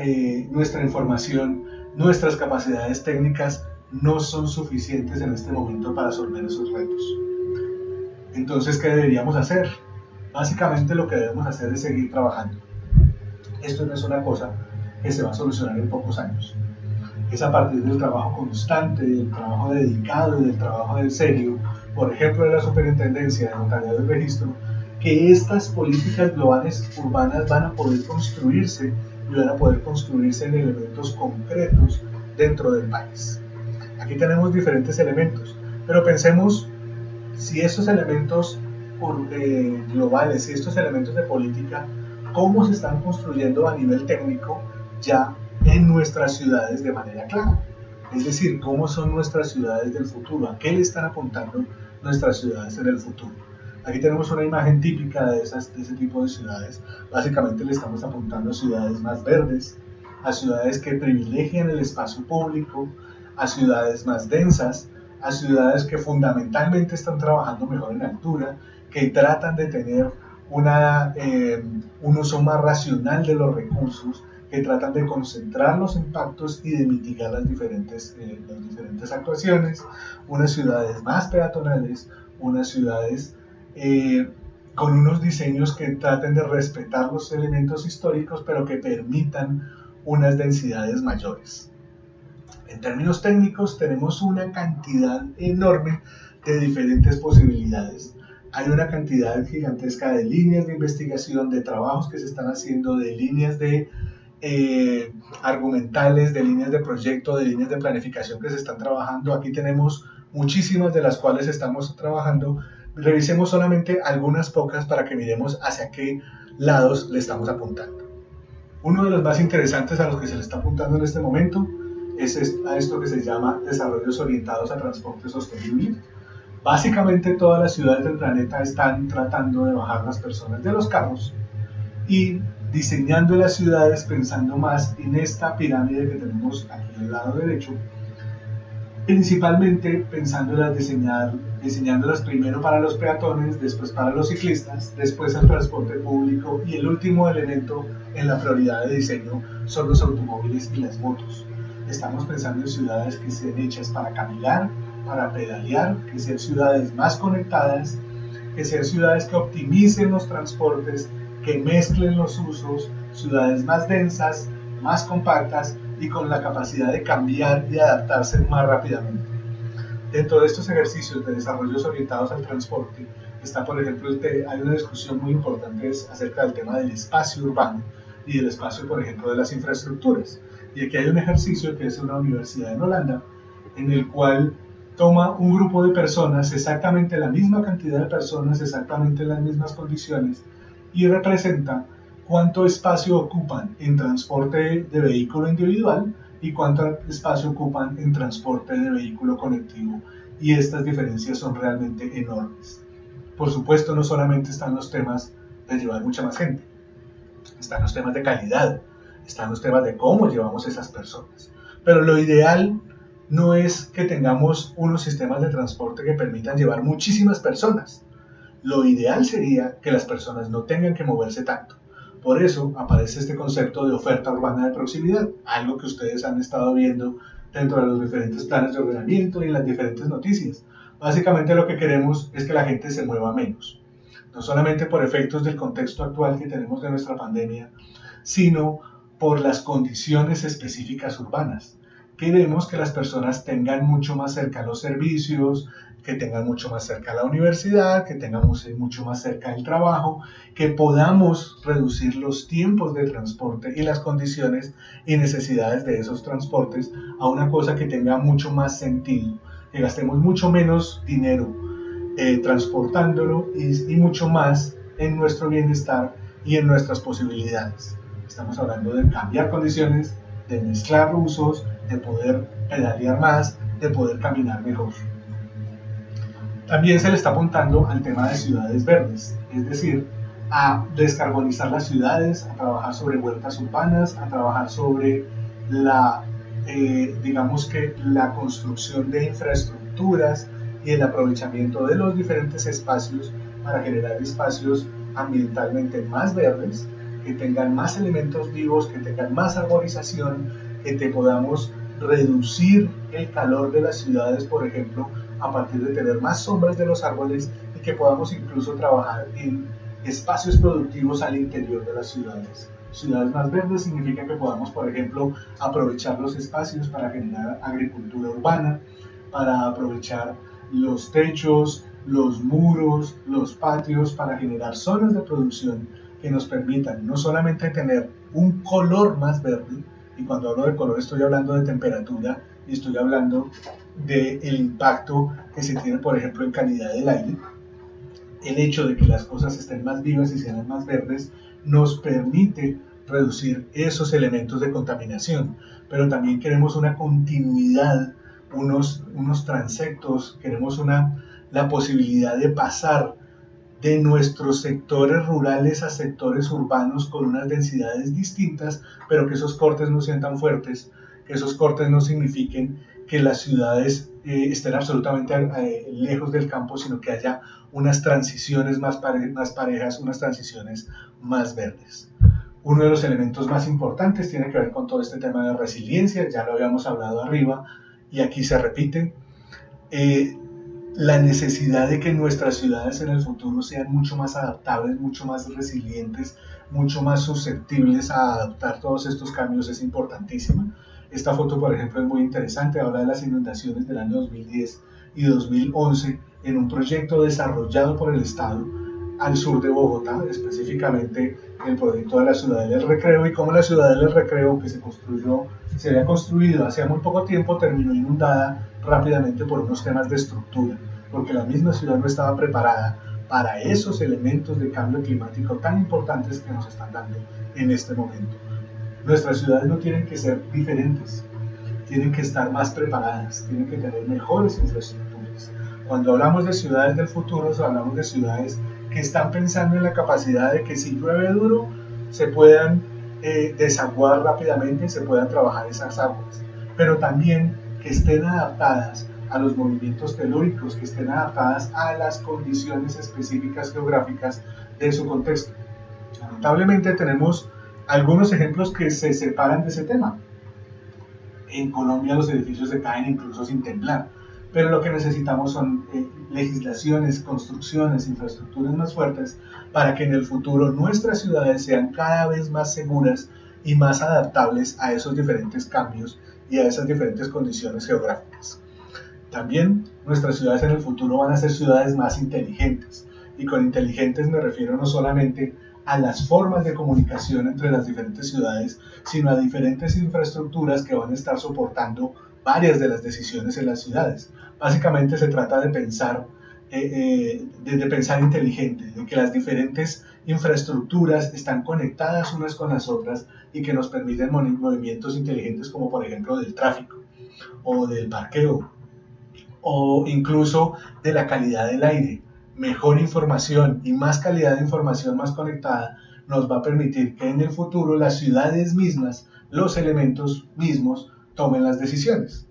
información, nuestras capacidades técnicas no son suficientes en este momento para resolver esos retos. Entonces, ¿qué deberíamos hacer? Básicamente lo que debemos hacer es seguir trabajando. Esto no es una cosa que se va a solucionar en pocos años. Es a partir del trabajo constante, del trabajo dedicado y del trabajo en serio, por ejemplo de la Superintendencia de Notariado y Registro, que estas políticas globales urbanas van a poder construirse y van a poder construirse en elementos concretos dentro del país. Aquí tenemos diferentes elementos, pero pensemos si estos elementos globales, si estos elementos de política, cómo se están construyendo a nivel técnico ya en nuestras ciudades de manera clara. Es decir, cómo son nuestras ciudades del futuro, a qué le están apuntando nuestras ciudades en el futuro. Aquí tenemos una imagen típica de ese tipo de ciudades. Básicamente le estamos apuntando a ciudades más verdes, a ciudades que privilegian el espacio público, a ciudades más densas, a ciudades que fundamentalmente están trabajando mejor en altura, que tratan de tener un uso más racional de los recursos, que tratan de concentrar los impactos y de mitigar las diferentes actuaciones, unas ciudades más peatonales, unas ciudades con unos diseños que traten de respetar los elementos históricos, pero que permitan unas densidades mayores. En términos técnicos tenemos una cantidad enorme de diferentes posibilidades. Hay una cantidad gigantesca de líneas de investigación, de trabajos que se están haciendo, de líneas de argumentales, de líneas de proyecto, de líneas de planificación que se están trabajando. Aquí tenemos muchísimas de las cuales estamos trabajando. Revisemos solamente algunas pocas para que miremos hacia qué lados le estamos apuntando. Uno de los más interesantes a los que se le está apuntando en este momento es a esto que se llama desarrollos orientados a transporte sostenible. Básicamente todas las ciudades del planeta están tratando de bajar las personas de los carros y diseñando las ciudades pensando más en esta pirámide que tenemos aquí al lado derecho, principalmente pensándolas diseñándolas primero para los peatones, después para los ciclistas, después el transporte público y el último elemento en la prioridad de diseño son los automóviles y las motos. Estamos pensando en ciudades que sean hechas para caminar, para pedalear, que sean ciudades más conectadas, que sean ciudades que optimicen los transportes, que mezclen los usos, ciudades más densas, más compactas y con la capacidad de cambiar y adaptarse más rápidamente. Dentro de estos ejercicios de desarrollos orientados al transporte está, por ejemplo, hay una discusión muy importante acerca del tema del espacio urbano y del espacio, por ejemplo, de las infraestructuras. Y aquí hay un ejercicio que es una universidad en Holanda, en el cual toma un grupo de personas, exactamente la misma cantidad de personas, exactamente en las mismas condiciones, y representa cuánto espacio ocupan en transporte de vehículo individual y cuánto espacio ocupan en transporte de vehículo colectivo. Y estas diferencias son realmente enormes. Por supuesto, no solamente están los temas de llevar mucha más gente, están los temas de calidad, están los temas de cómo llevamos esas personas. Pero lo ideal no es que tengamos unos sistemas de transporte que permitan llevar muchísimas personas. Lo ideal sería que las personas no tengan que moverse tanto. Por eso aparece este concepto de oferta urbana de proximidad, algo que ustedes han estado viendo dentro de los diferentes planes de ordenamiento y en las diferentes noticias. Básicamente lo que queremos es que la gente se mueva menos, no solamente por efectos del contexto actual que tenemos de nuestra pandemia, sino por las condiciones específicas urbanas. Queremos que las personas tengan mucho más cerca los servicios, que tengan mucho más cerca la universidad, que tengamos mucho más cerca el trabajo, que podamos reducir los tiempos de transporte y las condiciones y necesidades de esos transportes a una cosa que tenga mucho más sentido, que gastemos mucho menos dinero transportándolo y mucho más en nuestro bienestar y en nuestras posibilidades. Estamos hablando de cambiar condiciones, de mezclar usos, de poder pedalear más, de poder caminar mejor. También se le está apuntando al tema de ciudades verdes, es decir, a descarbonizar las ciudades, a trabajar sobre huertas urbanas, a trabajar sobre la, digamos que la construcción de infraestructuras y el aprovechamiento de los diferentes espacios para generar espacios ambientalmente más verdes, que tengan más elementos vivos, que tengan más arborización, que te podamos reducir el calor de las ciudades, por ejemplo, a partir de tener más sombras de los árboles, y que podamos incluso trabajar en espacios productivos al interior de las ciudades. Ciudades más verdes significa que podamos, por ejemplo, aprovechar los espacios para generar agricultura urbana, para aprovechar los techos, los muros, los patios, para generar zonas de producción que nos permitan no solamente tener un color más verde, y cuando hablo de color estoy hablando de temperatura y estoy hablando del impacto que se tiene, por ejemplo, en calidad del aire. El hecho de que las cosas estén más vivas y sean más verdes nos permite reducir esos elementos de contaminación, pero también queremos una continuidad, unos transectos, queremos la posibilidad de pasar de nuestros sectores rurales a sectores urbanos con unas densidades distintas, pero que esos cortes no sean tan fuertes, que esos cortes no signifiquen que las ciudades estén absolutamente lejos del campo, sino que haya unas transiciones más parejas, unas transiciones más verdes. Uno de los elementos más importantes tiene que ver con todo este tema de resiliencia, ya lo habíamos hablado arriba y aquí se repite. La necesidad de que nuestras ciudades en el futuro sean mucho más adaptables, mucho más resilientes, mucho más susceptibles a adaptar todos estos cambios es importantísima. Esta foto, por ejemplo, es muy interesante, habla de las inundaciones del año 2010 y 2011 en un proyecto desarrollado por el Estado al sur de Bogotá, específicamente el proyecto de la Ciudadela del Recreo, y cómo la Ciudadela del Recreo, que se había construido hace muy poco tiempo, terminó inundada rápidamente por unos temas de estructura, porque la misma ciudad no estaba preparada para esos elementos de cambio climático tan importantes que nos están dando en este momento. Nuestras ciudades no tienen que ser diferentes, tienen que estar más preparadas, tienen que tener mejores infraestructuras. Cuando hablamos de ciudades del futuro, hablamos de ciudades que están pensando en la capacidad de que si llueve duro se puedan desaguar rápidamente y se puedan trabajar esas aguas, pero también que estén adaptadas a los movimientos telúricos, que estén adaptadas a las condiciones específicas geográficas de su contexto. Lamentablemente tenemos algunos ejemplos que se separan de ese tema. En Colombia los edificios se caen incluso sin temblar, pero lo que necesitamos son legislaciones, construcciones, infraestructuras más fuertes para que en el futuro nuestras ciudades sean cada vez más seguras y más adaptables a esos diferentes cambios y a esas diferentes condiciones geográficas. También nuestras ciudades en el futuro van a ser ciudades más inteligentes, y con inteligentes me refiero no solamente a las formas de comunicación entre las diferentes ciudades, sino a diferentes infraestructuras que van a estar soportando varias de las decisiones en las ciudades. Básicamente se trata de pensar inteligente, de que las diferentes infraestructuras están conectadas unas con las otras y que nos permiten movimientos inteligentes, como por ejemplo del tráfico o del parqueo o incluso de la calidad del aire. Mejor información y más calidad de información más conectada nos va a permitir que en el futuro las ciudades mismas, los elementos mismos, tomen las decisiones.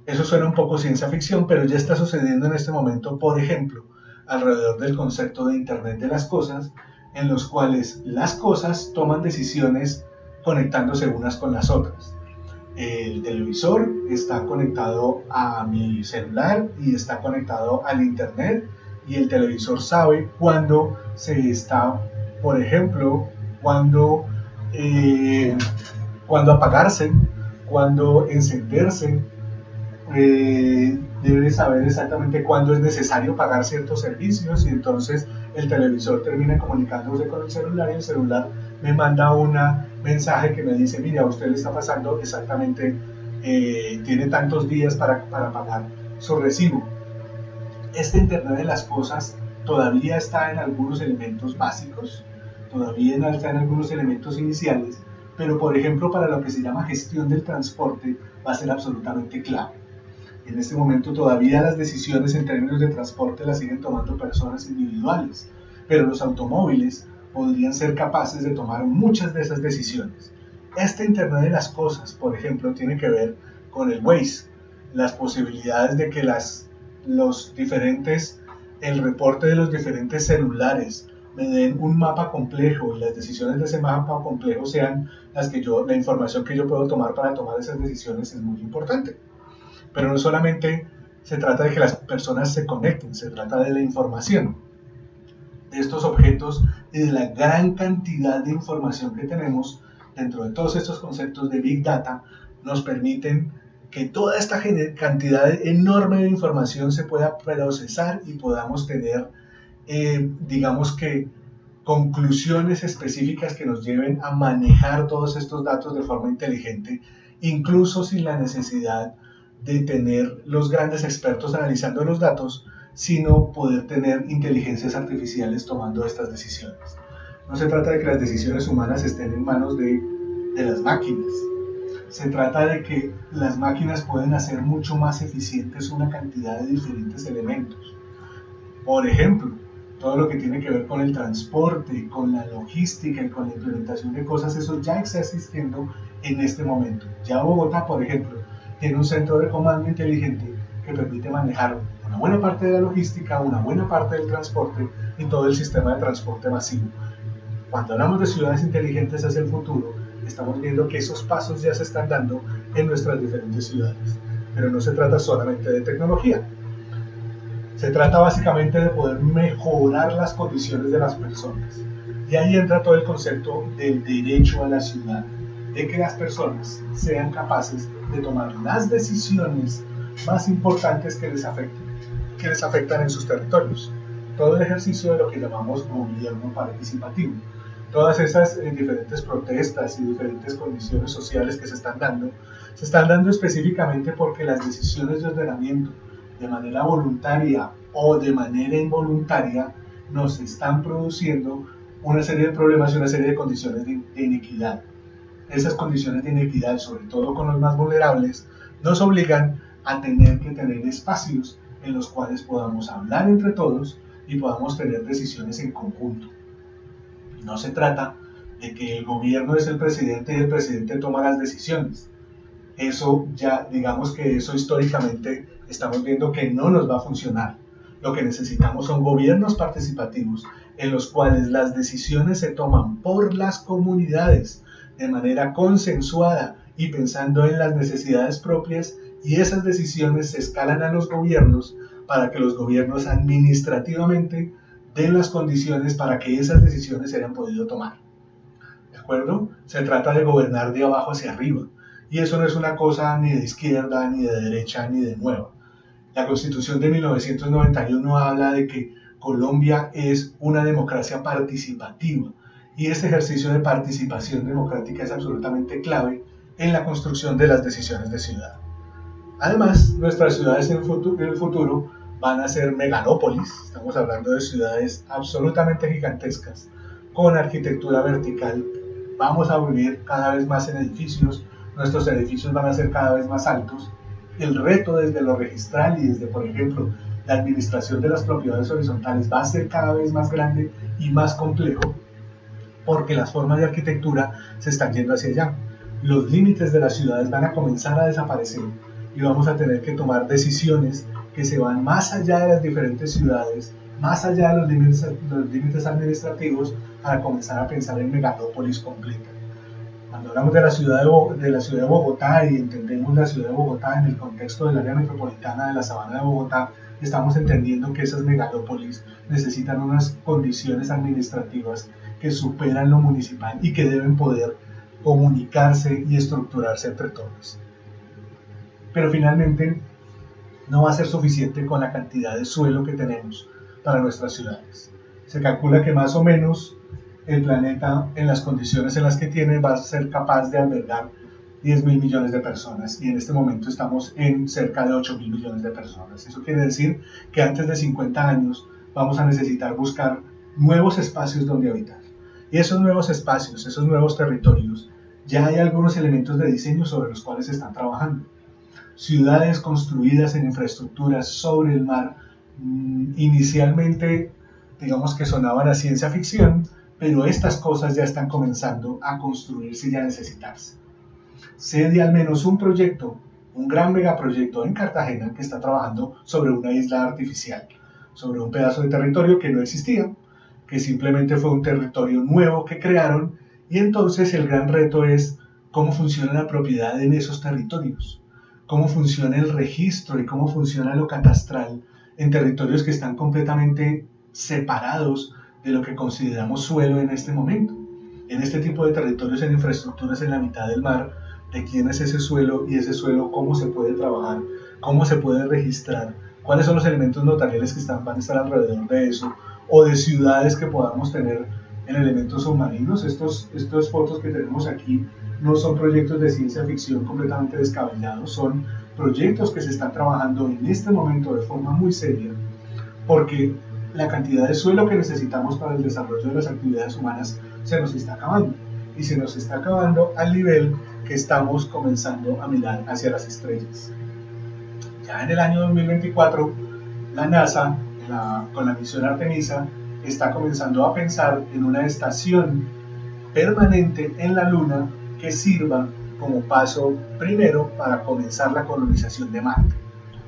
Eso suena un poco ciencia ficción, pero ya está sucediendo en este momento, por ejemplo, alrededor del concepto de Internet de las cosas, en los cuales las cosas toman decisiones conectándose unas con las otras. El televisor está conectado a mi celular y está conectado al Internet, y el televisor sabe cuándo se está, por ejemplo, cuándo apagarse, cuándo encenderse. Debe saber exactamente cuándo es necesario pagar ciertos servicios, y entonces el televisor termina comunicándose con el celular y el celular me manda un mensaje que me dice: mira, a usted le está pasando exactamente, tiene tantos días para pagar su recibo. Este Internet de las cosas todavía está en algunos elementos básicos, todavía está en algunos elementos iniciales, pero por ejemplo para lo que se llama gestión del transporte va a ser absolutamente clave. En este momento todavía las decisiones en términos de transporte las siguen tomando personas individuales, pero los automóviles podrían ser capaces de tomar muchas de esas decisiones. Este Internet de las cosas, por ejemplo, tiene que ver con el Waze, las posibilidades de que el reporte de los diferentes celulares me den un mapa complejo y las decisiones de ese mapa complejo sean la información que yo puedo tomar para tomar esas decisiones es muy importante. Pero no solamente se trata de que las personas se conecten, se trata de la información de estos objetos y de la gran cantidad de información que tenemos dentro de todos estos conceptos de Big Data nos permiten que toda esta cantidad enorme de información se pueda procesar y podamos tener, digamos que, conclusiones específicas que nos lleven a manejar todos estos datos de forma inteligente, incluso sin la necesidad de tener los grandes expertos analizando los datos, sino poder tener inteligencias artificiales tomando estas decisiones. No se trata de que las decisiones humanas estén en manos de las máquinas. Se trata de que las máquinas pueden hacer mucho más eficientes una cantidad de diferentes elementos. Por ejemplo, todo lo que tiene que ver con el transporte, con la logística y con la implementación de cosas, eso ya está existiendo en este momento. Ya Bogotá, por ejemplo, tiene un centro de comando inteligente que permite manejar una buena parte de la logística, una buena parte del transporte y todo el sistema de transporte masivo. Cuando hablamos de ciudades inteligentes hacia el futuro, estamos viendo que esos pasos ya se están dando en nuestras diferentes ciudades. Pero no se trata solamente de tecnología. Se trata básicamente de poder mejorar las condiciones de las personas. Y ahí entra todo el concepto del derecho a la ciudad, de que las personas sean capaces de tomar las decisiones más importantes que les afectan en sus territorios. Todo el ejercicio de lo que llamamos gobierno participativo. Todas esas diferentes protestas y diferentes condiciones sociales que se están dando específicamente porque las decisiones de ordenamiento de manera voluntaria o de manera involuntaria nos están produciendo una serie de problemas y una serie de condiciones de inequidad. Esas condiciones de inequidad, sobre todo con los más vulnerables, nos obligan a tener que tener espacios en los cuales podamos hablar entre todos y podamos tener decisiones en conjunto. No se trata de que el gobierno es el presidente y el presidente toma las decisiones. Eso ya, digamos que eso históricamente estamos viendo que no nos va a funcionar. Lo que necesitamos son gobiernos participativos en los cuales las decisiones se toman por las comunidades de manera consensuada y pensando en las necesidades propias, y esas decisiones se escalan a los gobiernos para que los gobiernos administrativamente den las condiciones para que esas decisiones se hayan podido tomar. ¿De acuerdo? Se trata de gobernar de abajo hacia arriba. Y eso no es una cosa ni de izquierda, ni de derecha, ni de nueva. La Constitución de 1991 habla de que Colombia es una democracia participativa. Y este ejercicio de participación democrática es absolutamente clave en la construcción de las decisiones de ciudad. Además, nuestras ciudades en el futuro van a ser megalópolis. Estamos hablando de ciudades absolutamente gigantescas, con arquitectura vertical. Vamos a vivir cada vez más en edificios. Nuestros edificios van a ser cada vez más altos. El reto desde lo registral y desde, por ejemplo, la administración de las propiedades horizontales va a ser cada vez más grande y más complejo, porque las formas de arquitectura se están yendo hacia allá. Los límites de las ciudades van a comenzar a desaparecer y vamos a tener que tomar decisiones que se van más allá de las diferentes ciudades, más allá de los límites administrativos, para comenzar a pensar en megalópolis completa. Cuando hablamos de la ciudad de Bogotá y entendemos la ciudad de Bogotá en el contexto del área metropolitana de la Sabana de Bogotá, estamos entendiendo que esas megalópolis necesitan unas condiciones administrativas que superan lo municipal y que deben poder comunicarse y estructurarse entre todos. Pero finalmente no va a ser suficiente con la cantidad de suelo que tenemos para nuestras ciudades. Se calcula que más o menos el planeta, en las condiciones en las que tiene, va a ser capaz de albergar 10.000 millones de personas, y en este momento estamos en cerca de 8.000 millones de personas. Eso quiere decir que antes de 50 años vamos a necesitar buscar nuevos espacios donde habitar. Y esos nuevos espacios, esos nuevos territorios, ya hay algunos elementos de diseño sobre los cuales se están trabajando. Ciudades construidas en infraestructuras sobre el mar, inicialmente digamos que sonaban a ciencia ficción, pero estas cosas ya están comenzando a construirse y a necesitarse. Sé de al menos un proyecto, un gran megaproyecto en Cartagena que está trabajando sobre una isla artificial, sobre un pedazo de territorio que no existía, que simplemente fue un territorio nuevo que crearon, y entonces el gran reto es cómo funciona la propiedad en esos territorios, cómo funciona el registro y cómo funciona lo catastral en territorios que están completamente separados de lo que consideramos suelo en este momento. En este tipo de territorios, en infraestructuras en la mitad del mar, de quién es ese suelo y ese suelo cómo se puede trabajar, cómo se puede registrar, cuáles son los elementos notariales que van a estar alrededor de eso, o de ciudades que podamos tener en elementos submarinos. Estas fotos que tenemos aquí no son proyectos de ciencia ficción completamente descabellados, son proyectos que se están trabajando en este momento de forma muy seria, porque la cantidad de suelo que necesitamos para el desarrollo de las actividades humanas se nos está acabando, y se nos está acabando al nivel que estamos comenzando a mirar hacia las estrellas. Ya en el año 2024, la NASA, con la misión Artemisa, está comenzando a pensar en una estación permanente en la Luna que sirva como paso primero para comenzar la colonización de Marte.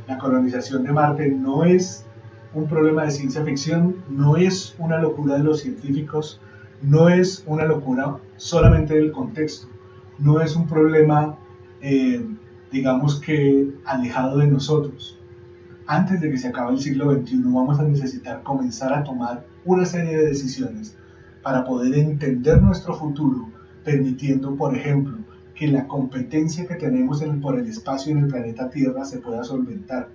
La colonización de Marte no es un problema de ciencia ficción, no es una locura de los científicos, no es una locura solamente del contexto, no es un problema, digamos que alejado de nosotros. Antes de que se acabe el siglo XXI vamos a necesitar comenzar a tomar una serie de decisiones para poder entender nuestro futuro, permitiendo, por ejemplo, que la competencia que tenemos por el espacio en el planeta Tierra se pueda solventar.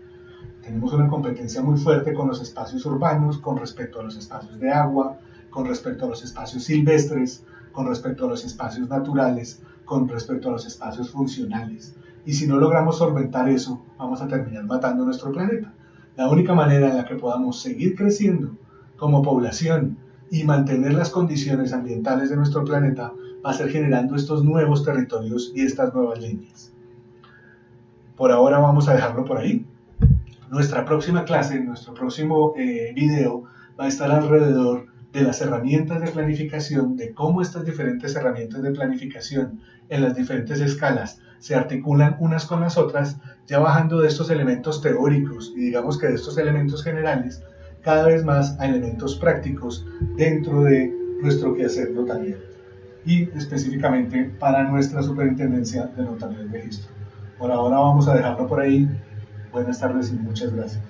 Tenemos una competencia muy fuerte con los espacios urbanos, con respecto a los espacios de agua, con respecto a los espacios silvestres, con respecto a los espacios naturales, con respecto a los espacios funcionales. Y si no logramos solventar eso, vamos a terminar matando nuestro planeta. La única manera en la que podamos seguir creciendo como población y mantener las condiciones ambientales de nuestro planeta va a ser generando estos nuevos territorios y estas nuevas líneas. Por ahora vamos a dejarlo por ahí. Nuestra próxima clase, nuestro próximo video va a estar alrededor de las herramientas de planificación, de cómo estas diferentes herramientas de planificación en las diferentes escalas se articulan unas con las otras, ya bajando de estos elementos teóricos y digamos que de estos elementos generales, cada vez más a elementos prácticos dentro de nuestro quehacer notarial y específicamente para nuestra superintendencia de notaría y registro. Por ahora vamos a dejarlo por ahí. Buenas tardes y muchas gracias.